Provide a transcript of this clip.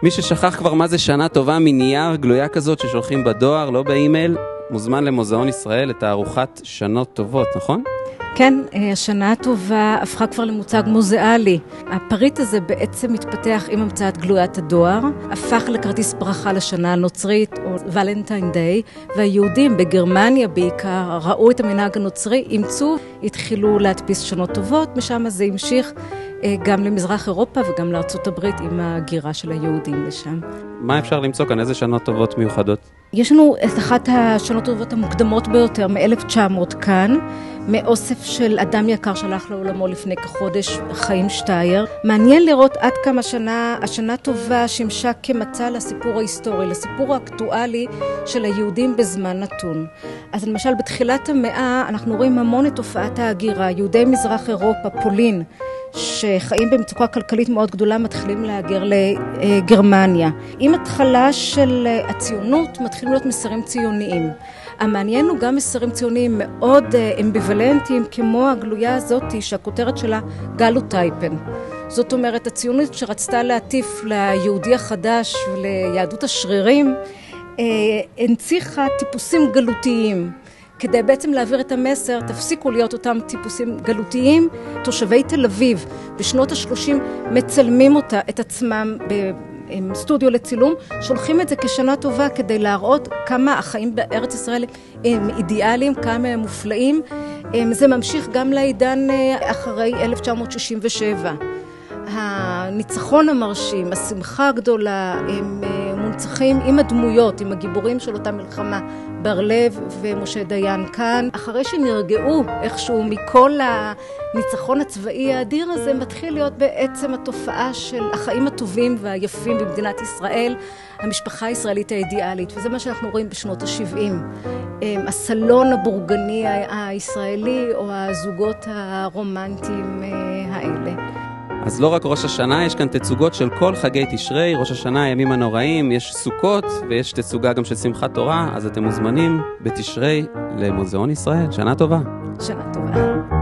מי ששכח כבר מה זה שנה טובה מנייר גלויה כזאת ששולחים בדואר, לא באימייל, מוזמן למוזיאון ישראל לתערוכת שנות טובות, נכון? כן, השנה הטובה הפכה כבר למוצג מוזיאלי. הפריט הזה בעצם מתפתח עם המצאת גלוית הדואר, הפך לכרטיס ברכה לשנה הנוצרית או ולנטיין דיי, והיהודים בגרמניה בעיקר ראו את המנהג הנוצרי, אימצו, התחילו להדפיס שנות טובות, משם זה המשיך גם למזרח אירופה וגם לארצות הברית עם הגירה של היהודים לשם. מה אפשר למצוא כאן? איזה שנות טובות מיוחדות? יש לנו את אחת השנות טובות המוקדמות ביותר מ-1900 כאן, מאוסף של אדם יקר שהלך לעולמו לפני כחודש, חיים שטייר. מעניין לראות עד כמה השנה טובה שימשה כמצע לסיפור ההיסטורי, לסיפור האקטואלי של היהודים בזמן נתון. אז למשל בתחילת המאה אנחנו רואים המון את תופעת ההגירה, יהודי מזרח אירופה, פולין, שחיים במצוקה כלכלית מאוד גדולה, מתחילים להגר לגרמניה. עם התחלה של הציונות מתחילים להיות מסרים ציוניים. המעניין הוא גם מסרים ציוניים מאוד אמביוולנטיים, כמו הגלויה הזאת שהכותרת שלה גלוטייפן. זאת אומרת, הציונות שרצתה להטיף ליהודי החדש וליהדות השרירים, הנציחה טיפוסים גלותיים. כדי בעצם להעביר את המסר, תפסיקו להיות אותם טיפוסים גלותיים. תושבי תל אביב בשנות ה-30 מצלמים את עצמם בסטודיו לצילום, שולחים את זה כשנה טובה כדי להראות כמה החיים בארץ ישראל הם אידיאליים, כמה הם מופלאים. זה ממשיך גם לעידן אחרי 1967. הניצחון המרשים, השמחה הגדולה, הם מונצחים עם הדמויות, עם הגיבורים של אותה מלחמה, בר לב ומשה דיין כאן. אחרי שנרגעו איכשהו מכל הניצחון הצבאי האדיר הזה, מתחיל להיות בעצם התופעה של החיים הטובים והיפים במדינת ישראל, המשפחה הישראלית האידיאלית, וזה מה שאנחנו רואים בשנות ה-70. הסלון הבורגני הישראלי או הזוגות הרומנטיים האלה. אז לא רק ראש השנה, יש כאן תצוגות של כל חגי תשרי, ראש השנה, הימים הנוראים, יש סוכות ויש תצוגה גם של שמחת תורה, אז אתם מוזמנים בתשרי למוזיאון ישראל. שנה טובה. שנה טובה.